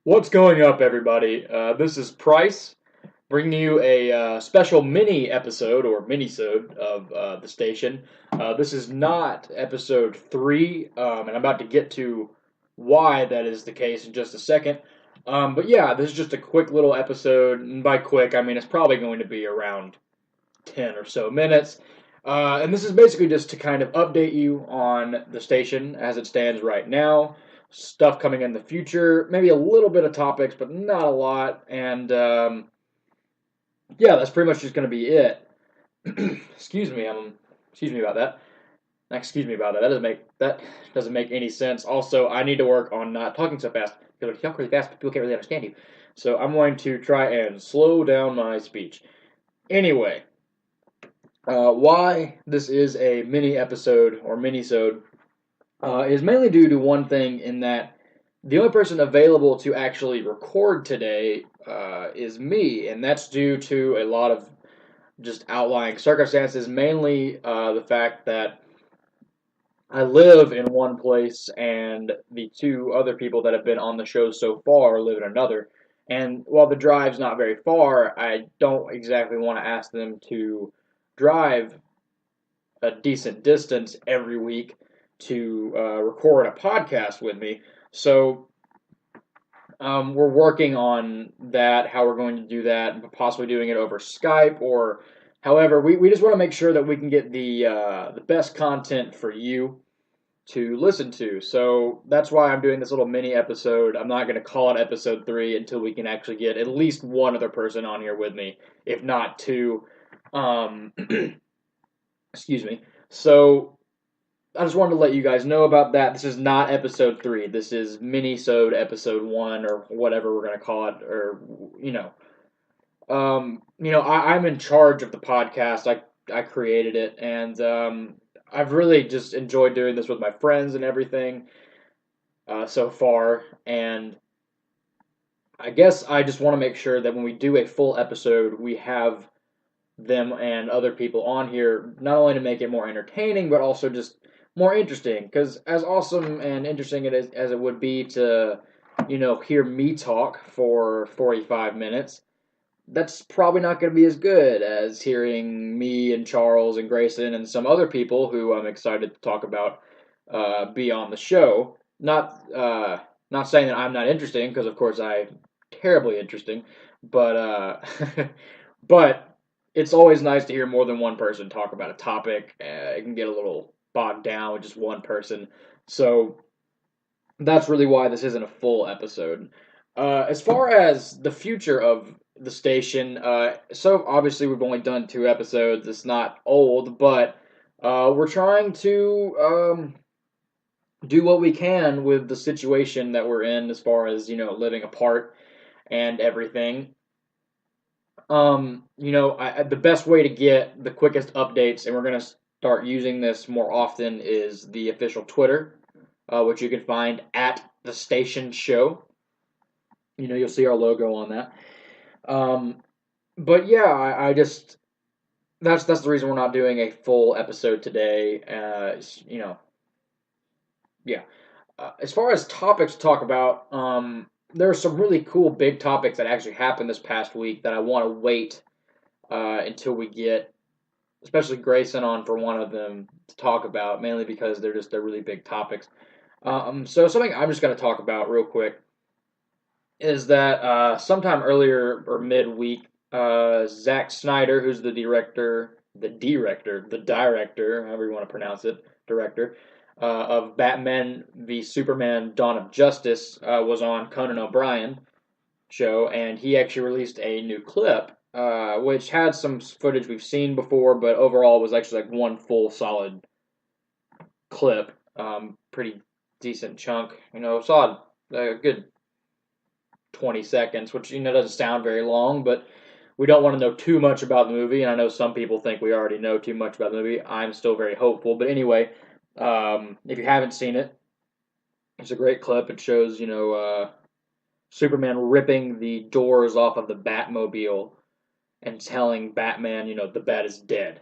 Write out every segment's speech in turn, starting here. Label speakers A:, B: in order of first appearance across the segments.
A: What's going up, everybody? This is Price bringing you a special mini episode or minisode of the station. This is not episode 3, and I'm about to get to why that is the case in just a second. But yeah, this is just a quick little episode, and by quick, I mean it's probably going to be around 10 or so minutes. And this is basically just to kind of update you on the station as it stands right now, stuff coming in the future, maybe a little bit of topics, but not a lot. And yeah, that's pretty much just going to be it. excuse me, excuse me about that. Excuse me about that. That doesn't make any sense. Also, I need to work on not talking so fast because if you talk really fast, people can't really understand you. So I'm going to try and slow down my speech. Anyway, why this is a mini episode or minisode is mainly due to one thing in that the only person available to actually record today is me, and that's due to a lot of just outlying circumstances, mainly the fact that I live in one place and the two other people that have been on the show so far live in another. And while the drive's not very far, I don't exactly want to ask them to drive a decent distance every week to record a podcast with me. So we're working on that, how we're going to do that, and possibly doing it over Skype or however. We just want to make sure that we can get the best content for you to listen to. So that's why I'm doing this little mini episode. I'm not going to call it episode 3 until we can actually get at least one other person on here with me, if not two. Um, excuse me. So I just wanted to let you guys know about that. This is not episode 3. This is Minisode episode 1 or whatever we're going to call it, or you know. I'm in charge of the podcast. I created it, and I've really just enjoyed doing this with my friends and everything so far. And I guess I just want to make sure that when we do a full episode, we have them and other people on here, not only to make it more entertaining, but also just more interesting. Because as awesome and interesting as it would be to, hear me talk for 45 minutes, that's probably not going to be as good as hearing me and Charles and Grayson and some other people who I'm excited to talk about be on the show. Not saying that I'm not interesting, because of course I'm terribly interesting, but but it's always nice to hear more than one person talk about a topic. It can get a little bogged down with just one person, so that's really why this isn't a full episode. As far as the future of the station, so obviously we've only done 2 episodes. It's not old, but we're trying to do what we can with the situation that we're in as far as, living apart and everything. The best way to get the quickest updates, and we're going to start using this more often, is the official Twitter, which you can find at the Station Show. You'll see our logo on that. But yeah, I just that's the reason we're not doing a full episode today. Yeah. As far as topics to talk about, there are some really cool big topics that actually happened this past week that I want to wait until we get, especially Grayson, on for one of them to talk about, mainly because they're really big topics. So something I'm just going to talk about real quick is that sometime earlier or midweek, Zack Snyder, who's the director, however you want to pronounce it, director of Batman v Superman: Dawn of Justice, was on Conan O'Brien show, and he actually released a new clip, which had some footage we've seen before, but overall was actually like one full solid clip, pretty decent chunk. Saw a good 20 seconds, which doesn't sound very long, but we don't want to know too much about the movie, and I know some people think we already know too much about the movie. I'm still very hopeful, but anyway, if you haven't seen it, it's a great clip. It shows, Superman ripping the doors off of the Batmobile and telling Batman, the bat is dead,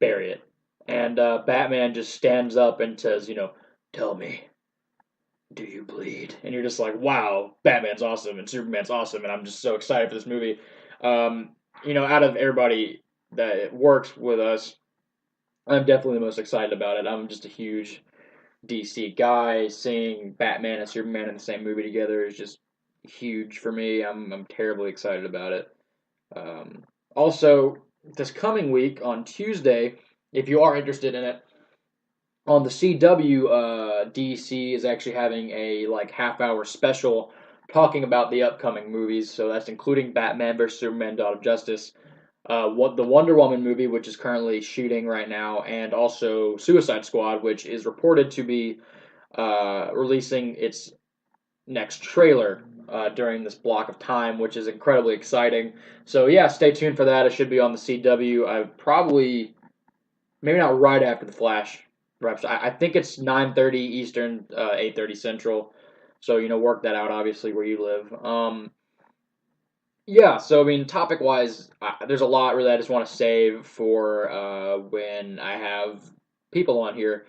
A: bury it. And Batman just stands up and says, tell me, do you bleed? And you're just like, wow, Batman's awesome and Superman's awesome, and I'm just so excited for this movie. Um, out of everybody that works with us, I'm definitely the most excited about it. I'm just a huge DC guy. Seeing Batman and Superman in the same movie together is just huge for me. I'm terribly excited about it. Also, this coming week on Tuesday, if you are interested in it, on the CW, DC is actually having a like half-hour special talking about the upcoming movies. So that's including Batman vs Superman: Dawn of Justice, what the Wonder Woman movie, which is currently shooting right now, and also Suicide Squad, which is reported to be releasing its next trailer during this block of time, which is incredibly exciting. So yeah, stay tuned for that. It should be on the CW. I probably maybe not right after the Flash wraps. I think it's 9:30 Eastern, 8:30 Central. So work that out obviously where you live. Yeah, so I mean, topic wise, there's a lot really I just want to save for when I have people on here,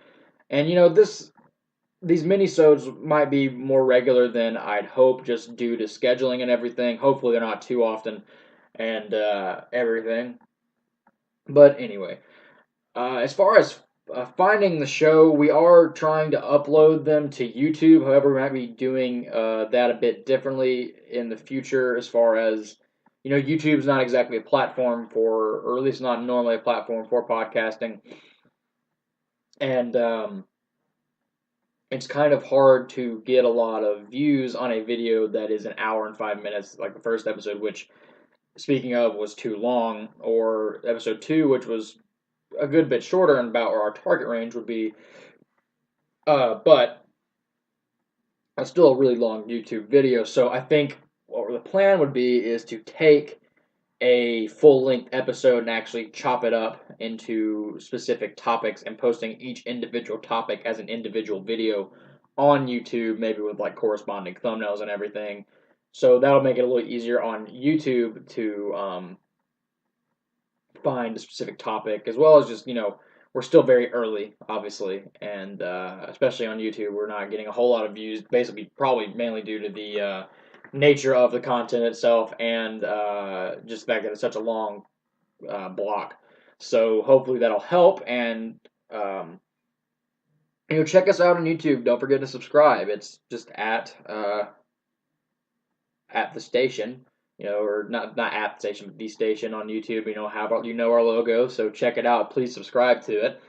A: and these minisodes might be more regular than I'd hope, just due to scheduling and everything. Hopefully, they're not too often and everything. But anyway, as far as finding the show, we are trying to upload them to YouTube. However, we might be doing that a bit differently in the future. As far as YouTube's not exactly a platform for, or at least not normally a platform for podcasting, and it's kind of hard to get a lot of views on a video that is an hour and 5 minutes, like the first episode, which, speaking of, was too long, or episode two, which was a good bit shorter and about where our target range would be. But it's still a really long YouTube video. So I think what the plan would be is to take a full length episode and actually chop it up into specific topics and posting each individual topic as an individual video on YouTube, maybe with like corresponding thumbnails and everything. So that'll make it a little easier on YouTube to find a specific topic, as well as just we're still very early, obviously, and especially on YouTube, we're not getting a whole lot of views. Basically, probably mainly due to the nature of the content itself and just the fact that it's such a long block. So hopefully that'll help, and check us out on YouTube. Don't forget to subscribe. It's just at the station, or not at the station, but the station on YouTube. Have our logo, so check it out. Please subscribe to it.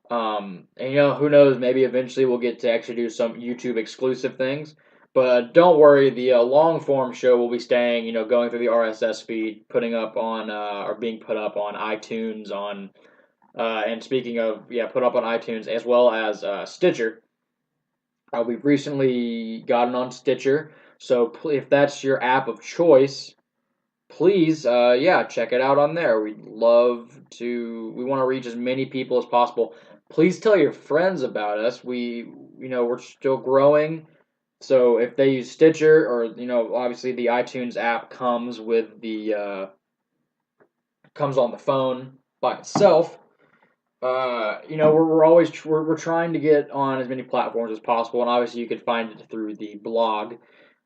A: And who knows? Maybe eventually we'll get to actually do some YouTube exclusive things. But don't worry, the long form show will be staying. Going through the RSS feed, putting up on or being put up on iTunes, and speaking of, yeah, put up on iTunes as well as Stitcher. We've recently gotten on Stitcher, so if that's your app of choice, please, yeah, check it out on there. We want to reach as many people as possible. Please tell your friends about us. We're still growing. So if they use Stitcher, or obviously the iTunes app comes on the phone by itself. We're trying to get on as many platforms as possible, and obviously you could find it through the blog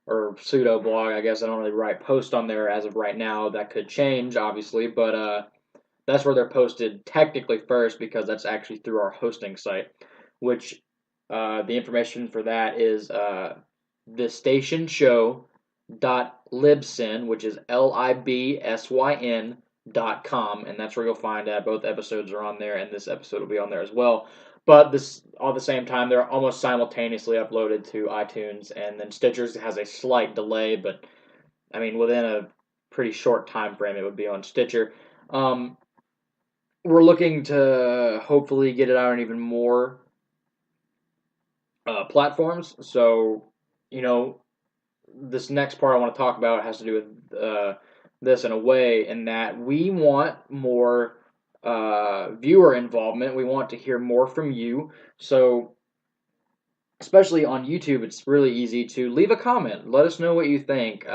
A: or pseudo blog. I guess I don't really write posts on there as of right now. That could change, obviously, but that's where they're posted technically first, because that's actually through our hosting site, which the information for that is thestationshow.libsyn, which is libsyn.com, and that's where you'll find that both episodes are on there, and this episode will be on there as well. But this, all the same time, they're almost simultaneously uploaded to iTunes, and then Stitcher has a slight delay, but I mean within a pretty short time frame, it would be on Stitcher. We're looking to hopefully get it out on even more platforms. So, this next part I want to talk about has to do with this in a way, in that we want more viewer involvement. We want to hear more from you. So, especially on YouTube, it's really easy to leave a comment. Let us know what you think.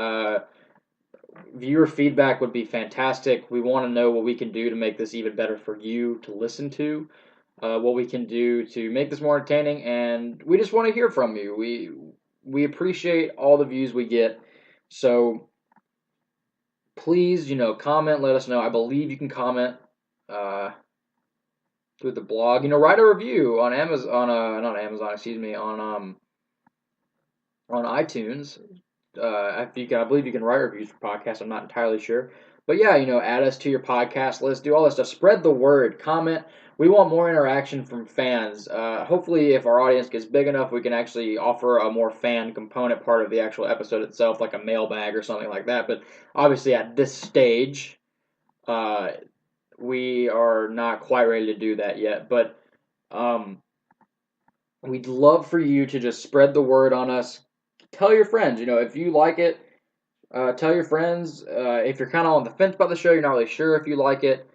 A: Viewer feedback would be fantastic. We want to know what we can do to make this even better for you to listen to. What we can do to make this more entertaining, and we just want to hear from you. we appreciate all the views we get. So please, comment, let us know. I believe you can comment through the blog. Write a review on Amazon, not Amazon, excuse me, on iTunes. If you can, I believe you can write reviews for podcasts. I'm not entirely sure, but yeah, add us to your podcast list. Do all this stuff. Spread the word. Comment. We want more interaction from fans. Hopefully, if our audience gets big enough, we can actually offer a more fan component part of the actual episode itself, like a mailbag or something like that. But obviously, at this stage, we are not quite ready to do that yet. But we'd love for you to just spread the word on us. Tell your friends. If you like it, tell your friends. If you're kind of on the fence about the show, you're not really sure if you like it,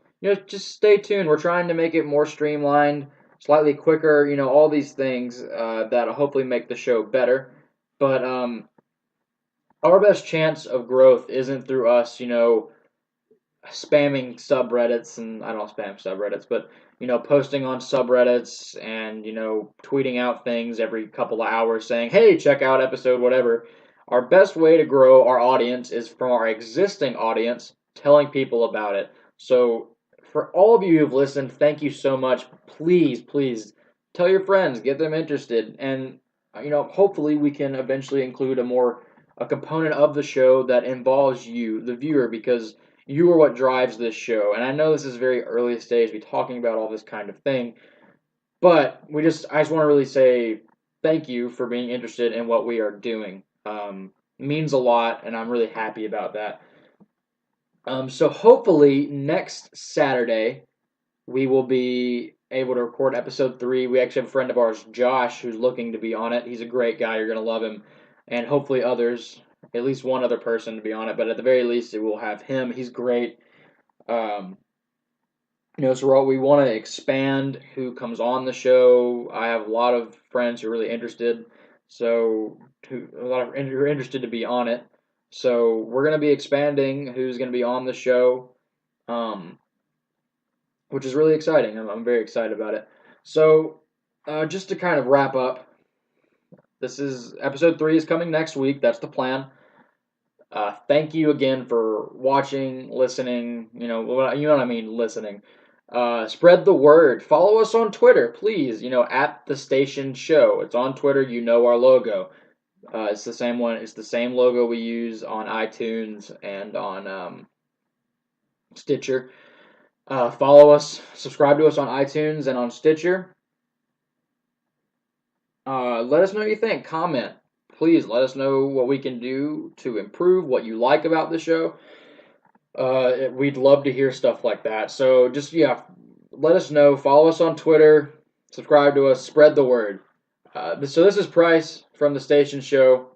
A: just stay tuned. We're trying to make it more streamlined, slightly quicker, all these things that'll hopefully make the show better. But our best chance of growth isn't through us, spamming subreddits, and I don't spam subreddits, but posting on subreddits and tweeting out things every couple of hours saying, "Hey, check out episode whatever." Our best way to grow our audience is from our existing audience telling people about it. So for all of you who've listened, thank you so much. Please, please tell your friends, get them interested, and hopefully we can eventually include a component of the show that involves you, the viewer, because you are what drives this show. And I know this is very early stage, be talking about all this kind of thing, but I just want to really say thank you for being interested in what we are doing. It means a lot, and I'm really happy about that. So hopefully next Saturday we will be able to record episode 3. We actually have a friend of ours, Josh, who's looking to be on it. He's a great guy. You're gonna love him, and hopefully others, at least one other person to be on it. But at the very least, it will have him. He's great. So we want to expand who comes on the show. I have a lot of friends who are really interested, who are interested to be on it. So we're going to be expanding who's going to be on the show, which is really exciting. I'm very excited about it. So just to kind of wrap up, this is episode 3 is coming next week. That's the plan. Thank you again for watching, listening. You know what I mean, listening. Spread the word. Follow us on Twitter, please. At the Station Show. It's on Twitter. Our logo. It's the same one. It's the same logo we use on iTunes and on Stitcher. Follow us. Subscribe to us on iTunes and on Stitcher. Let us know what you think. Comment. Please let us know what we can do to improve, what you like about the show. We'd love to hear stuff like that. So just, let us know. Follow us on Twitter. Subscribe to us. Spread the word. So this is Price from the Station Show.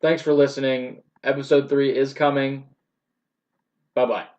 A: Thanks for listening. Episode 3 is coming. Bye-bye.